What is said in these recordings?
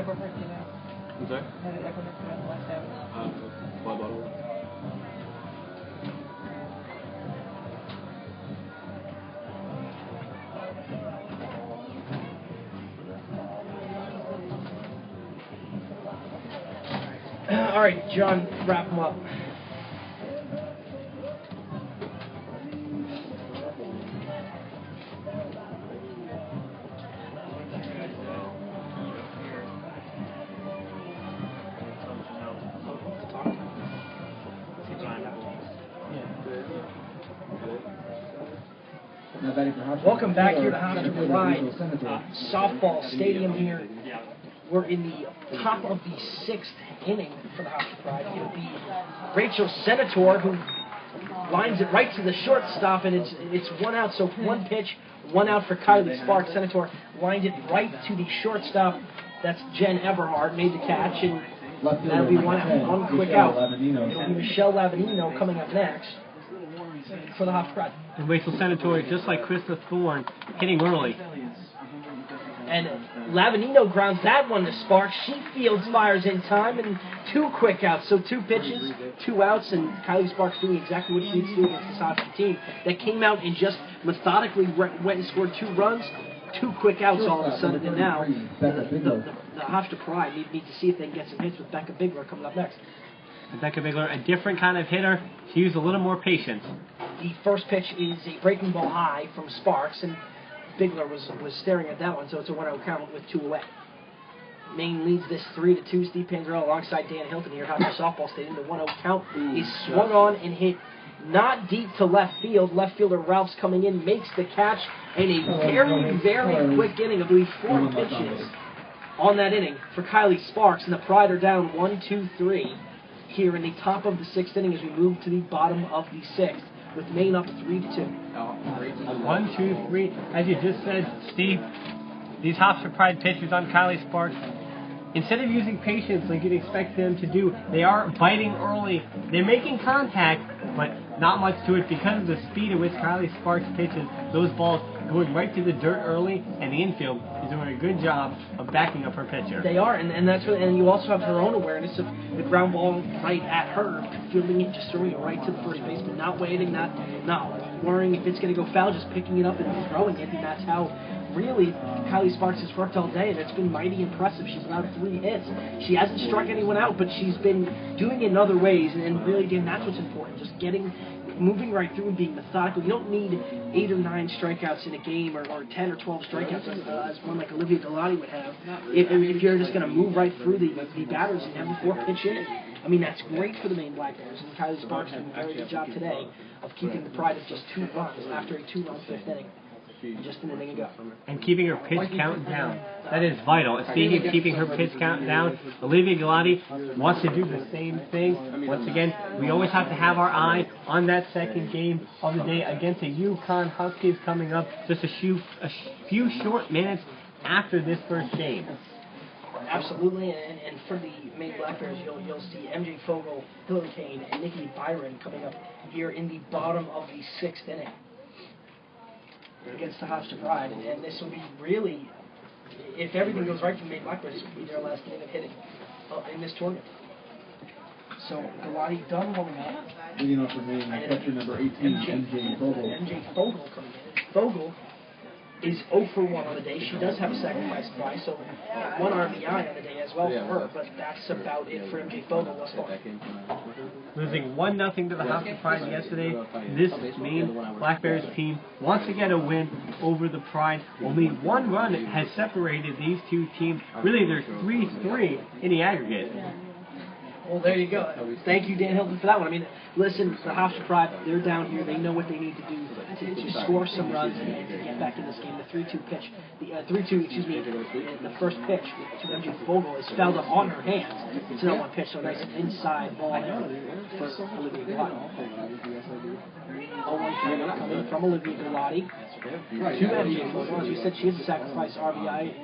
I'm sorry? Bottle. All right, John, wrap them up. Welcome back here to Hofstra Pride Softball Stadium here. We're in the top of the sixth inning for the Hofstra Pride. It'll be Rachel Senator who lines it right to the shortstop, and it's one out, so one pitch, one out for Kylie Sparks. Senator lined it right to the shortstop. That's Jen Everhart, made the catch, and that'll be one quick out. It'll be Michelle Lavanino coming up next for the Hofstra Pride. And Rachel Senator, just like Krista Thorne, hitting early. And Lavanino grounds that one to Sparks. She fields, fires in time, and two quick outs. So two pitches, two outs, and Kylie Sparks doing exactly what she needs to do against this Hofstra team that came out and just methodically went and scored 2 runs, 2 quick outs all of a sudden. And now the Hofstra Pride need to see if they can get some hits with Becca Bigler coming up next. Becca Bigler, a different kind of hitter. She used a little more patience. The first pitch is a breaking ball high from Sparks, and Bigler was staring at that one, so it's a 1-0 count with 2 away. Maine leads this 3-2. Steve Pandrell alongside Dan Hilton here at Hofstra Softball Stadium. The 1-0 count is swung on and hit not deep to left field. Left fielder Ralph's coming in, makes the catch, and a very, very quick inning. I believe 4 pitches on that inning for Kylie Sparks, and the Pride are down 1-2-3 here in the top of the 6th inning as we move to the bottom of the 6th. With Maine up 3-2. 1, 2, 3. As you just said, Steve, these Hofstra Pride pitchers on Kylie Sparks, instead of using patience like you'd expect them to do, they are biting early. They're making contact, but not much to it because of the speed at which Kylie Sparks pitches. Those balls going right to the dirt early, and the infield is doing a good job of backing up her pitcher. They are, and that's what, and you also have her own awareness of the ground ball right at her, fielding it, just throwing it right to the first baseman, not waiting, not worrying if it's going to go foul, just picking it up and throwing it, and that's how really Kylie Sparks has worked all day, and it's been mighty impressive. She's allowed 3 hits. She hasn't struck anyone out, but she's been doing it in other ways, and really, Dan, that's what's important, just moving right through and being methodical. You don't need 8 or 9 strikeouts in a game, or 10 or 12 strikeouts as one like Olivia Galati would have. If you're just going to move right through the batters and have the 4-pitch inning, I mean, that's great for the Maine Black Bears. And Kylie Sparks did a very good job today of keeping the Pride at just 2 runs after a 2-run 5th inning. Just an inning ago. And keeping her pitch count down. That is vital. Speaking of keeping her pitch count down, Olivia Galati wants to do the same thing. Once again, we always have to have our eye on that second game of the day against the UConn Huskies coming up just a few short minutes after this first game. Absolutely, and for the Maine Black Bears, you'll see MJ Fogel, Hillary Kane, and Nikki Byron coming up here in the bottom of the 6th inning against the Hofstra Pride, and this will be really, if everything goes right for the Maine Black Bears, this will be their last game of hitting in this tournament. So Galati done warming up. Leading off for Maine, catcher number 18, MJ Fogel. MJ Fogel coming in. Fogel is 0 for 1 on the day. She does have a sacrifice fly, so 1 RBI on the day as well for her, but that's about it for MJ Fogel thus far. Losing 1-0 to the Hofstra Pride yesterday, this Maine Black Bears team wants to get a win over the Pride. Only 1 run has separated these 2 teams. Really, there's 3-3 in the aggregate. Well, there you go. Thank you, Dan Hilton, for that one. I mean, listen, the Hofstra Pride, they're down here. They know what they need to do to score some runs and to get back in this game. The 3-2 pitch, the first pitch to MJ Fogel is fouled up on her hands. It's an 0-1 pitch, so nice inside ball for Olivia Galati. 0-1 coming from Olivia Galati to MJ Fogel. As we said, she has a sacrifice RBI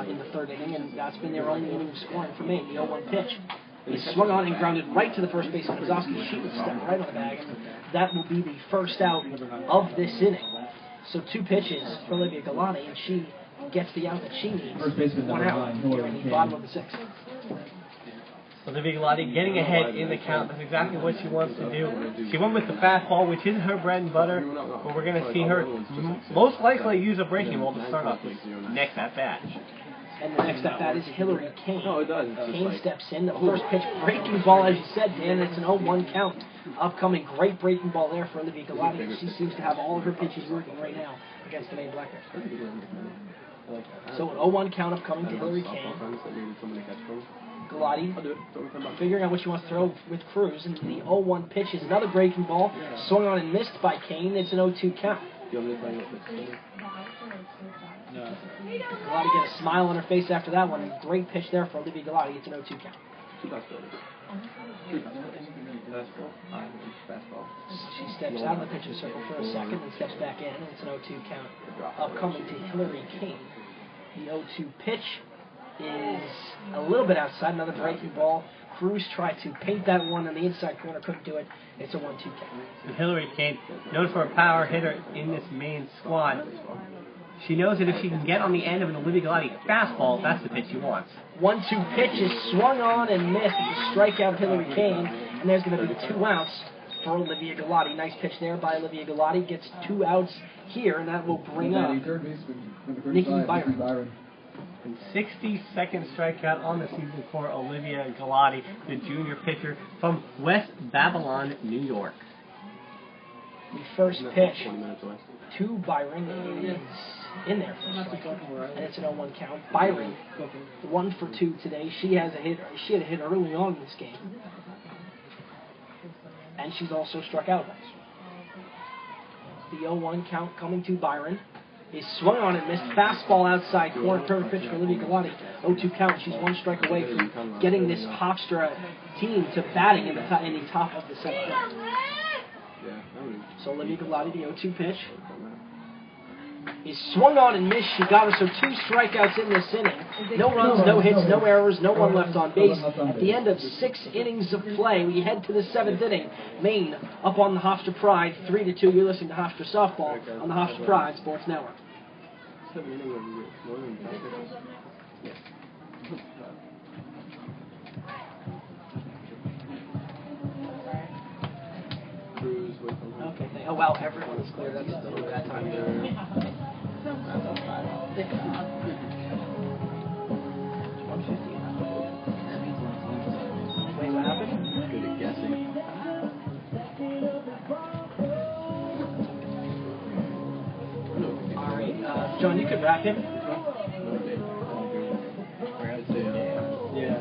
in the 3rd inning, and that's been their only inning of scoring for Maine. The 0-1 pitch is swung on and grounded right to the first baseman, Kozowski. She would step right on the bag, and that will be the first out of this inning. So 2 pitches for Olivia Galati, and she gets the out that she needs. First baseman One number out 9, here Hillary in the King. bottom of the sixth. Olivia Galati getting ahead in the count. That's exactly what she wants to do. She went with the fastball, which is her bread and butter, but we're going to see her most likely use a breaking ball to start off this next at-bat. And the next at-bat is Hillary Kane. No, it does. Kane steps in. The first pitch, breaking ball, as you said, Dan. It's an 0-1 count. Upcoming great breaking ball there for Olivia Galati. She seems to have all of her pitches working right now against the Maine Black Bears. So an 0-1 count upcoming to Hillary Kane. Galati figuring out what she wants to throw with Cruz. And the 0-1 pitch is another breaking ball. Swung on and missed by Kane. It's an 0-2 count. Galati gets a smile on her face after that one. Great pitch there for Olivia Galati. It's an 0-2 count. She steps out of the pitcher's circle for a second and steps back in. And it's an 0-2 count. Upcoming to Hillary Kane. The 0-2 pitch is a little bit outside. Another breaking ball. Cruz tried to paint that one on the inside corner. Couldn't do it. It's a 1-2 count. And Hillary Kane, known for a power hitter in this main squad, she knows that if she can get on the end of an Olivia Galati fastball, that's the pitch she wants. 1-2 pitch is swung on and missed. It's a strikeout Hillary Kane, and there's going to be 2 outs for Olivia Galati. Nice pitch there by Olivia Galati. Gets 2 outs here, and that will bring up Nikki Byron. And 62nd strikeout on the season for Olivia Galati, the junior pitcher from West Babylon, New York. The first pitch to Byron is in there for a strike, and it's an 0-1 count. Byron, 1 for 2 today. She had a hit early on in this game, and she's also struck out. The 0-1 count coming to Byron is swung on and missed. Fastball outside corner. Perfect pitch for Olivia Galati. 0-2 count. She's 1 strike away from getting this Hofstra team to batting in the top of the 7th. So Olivia Galati, the 0-2 pitch, is swung on and missed. She got her, so 2 strikeouts in this inning. No runs, no hits, no errors, no one left on base. At the end of 6 innings of play, we head to the 7th inning. Maine up on the Hofstra Pride, 3-2. You're listening to Hofstra Softball on the Hofstra Pride Sports Network. Okay, oh wow, everyone's clear. That's still a bad time. Wait, what happened? Good at guessing. Alright, John, you could wrap him. Yeah.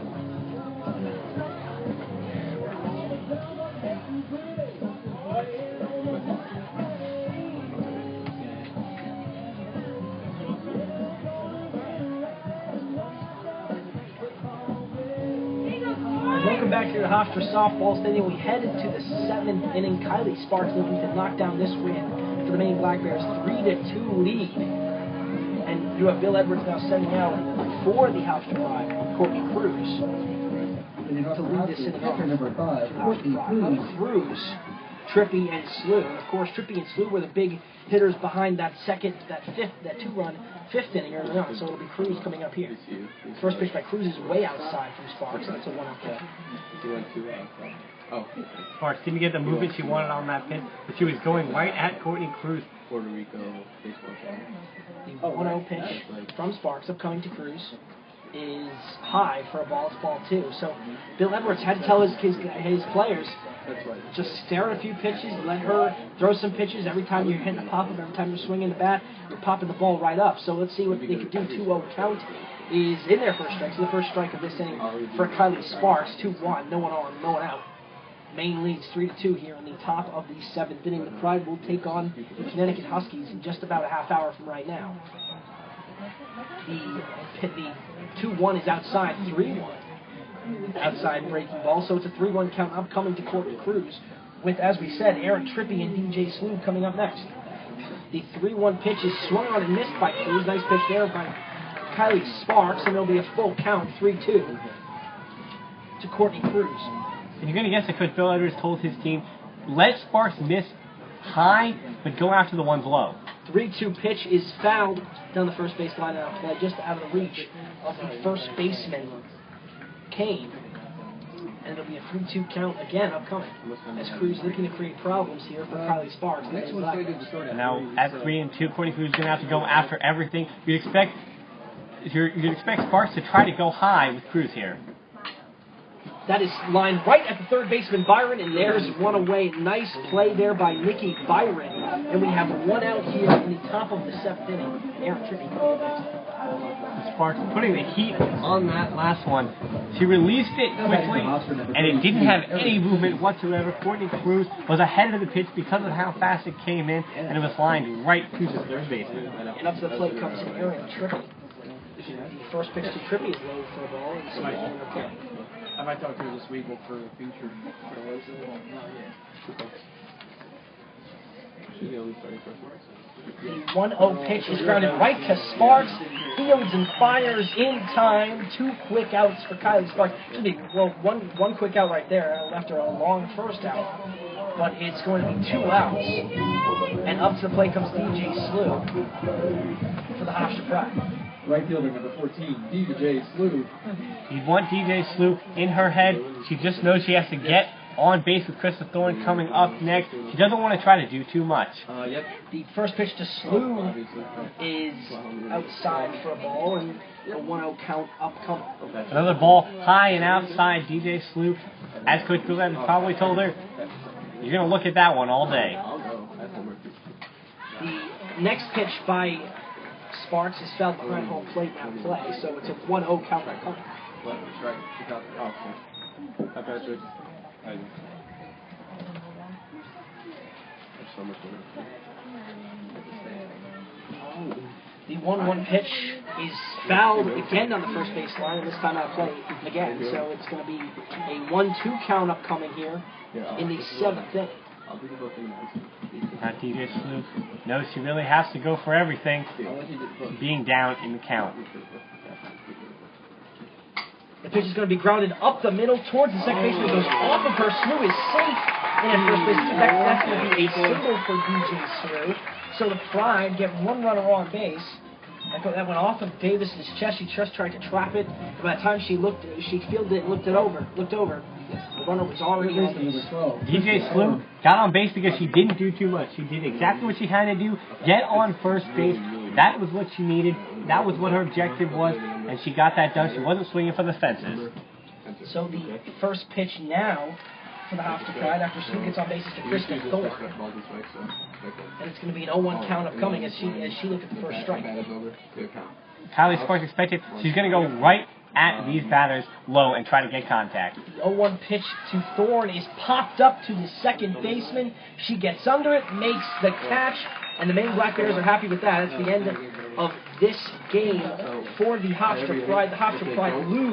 Welcome back here to Hofstra Softball Stadium. We head into the 7th inning. Kylie Sparks looking to knock down this win for the Maine Black Bears, 3-2 lead. And you have Bill Edwards now sending out for the Hofstra Pride, Courtney Cruz, to lead this inning off. Number 5, Cruz, Trippy, and Slew. And of course, Trippy and Slew were the big hitters behind that 2-run 5th inning early on. So it'll be Cruz coming up here. First pitch by Cruz is way outside from Sparks. That's a 1-out count. Sparks didn't get the movement she wanted on that pitch, but she was going right at Courtney Cruz. Puerto Rico baseball player. The 1-0 pitch from Sparks upcoming to Cruz is high for a ball. It's ball 2. So Bill Edwards had to tell his players, just stare at a few pitches, let her throw some pitches. Every time you're hitting a pop-up, every time you're swinging the bat, you're popping the ball right up. So let's see what they can do. 2-0 count is in their first strike. So the first strike of this inning for Kylie Sparks. 2-1, no one on, no one out. Maine leads 3-2 here in the top of the 7th inning. The Pride will take on the Connecticut Huskies in just about a half hour from right now. The 2-1 is outside, 3-1. Outside breaking ball, so it's a 3-1 count upcoming to Courtney Cruz, with, as we said, Aaron Trippy and DJ Slew coming up next. The 3-1 pitch is swung on and missed by Cruz. Nice pitch there by Kylie Sparks, and it'll be a full count, 3-2 to Courtney Cruz. And you're going to guess that Coach Bill Edwards told his team, let Sparks miss high, but go after the ones low. 3-2 pitch is fouled down the first base line out of play, just out of the reach of the first baseman, Kane. And it'll be a 3-2 count again upcoming, as Cruz looking to create problems here for Kylie Sparks. And now at 3-2, Courtney Cruz is going to have to go after everything. You'd expect Sparks to try to go high with Cruz here. That is lined right at the third baseman, Byron, and there's one away. Nice play there by Nikki Byron. And we have one out here in the top of the 7th inning. Aaron Trippy. Sparks putting the heat on that last one. She released it quickly, and it didn't have any movement whatsoever. Courtney Cruz was ahead of the pitch because of how fast it came in, and it was lined right to the third baseman. And up to the plate comes Aaron Trippy. The first pitch to Trippy is low for a ball, and so okay. I might talk to her this week for the future. The 1-0 pitch is grounded right to Sparks. Fields and fires in time. 2 quick outs for Kylie Sparks. Should be, well, one quick out right there after a long first out. But it's going to be 2 outs. And up to the plate comes DJ Slew for the Hofstra Pride. Right fielder number 14, DJ Slew. You want DJ Slew in her head. She just knows she has to get on base with Krista Thorne coming up next. She doesn't want to try to do too much. Yep. The first pitch to Slew is outside for a ball, and a 1-0 count upcoming. Another ball high and outside. DJ Slew, as Coach Goulet probably told her, you're going to look at that one all day. The next pitch by Sparks is fouled behind home plate now play, so it's a 1-0 count upcoming. The 1-1 pitch is fouled again on the first base line, and this time out of play again. So it's going to be a 1-2 count upcoming here in the 7th inning. Now DJ Slew knows she really has to go for everything, being down in the count. The pitch is going to be grounded up the middle towards the second baseman. It goes off of her. Slew is safe in at first base. That's going to be a single for DJ Slew. So the Pride get 1 runner on base. That went off of Davis's chest. She just tried to trap it. By the time she fielded it, looked over. The runner was already on base. DJ Slew got on base because she didn't do too much. She did exactly what she had to do. Get on first base. That was what she needed. That was what her objective was, and she got that done. She wasn't swinging for the fences. So the first pitch now for the Hofstra Pride after Slew gets on base is to Kristen Thorne. And it's going to be an 0-1 count upcoming as she looked at the first strike. Kylie Sparks expected she's going to go right at these batters low and try to get contact. The 0-1 pitch to Thorne is popped up to the second baseman. She gets under it, makes the catch, and the Maine Black Bears are happy with that. It's the end of this game for the Hofstra Pride. The Hofstra Pride lose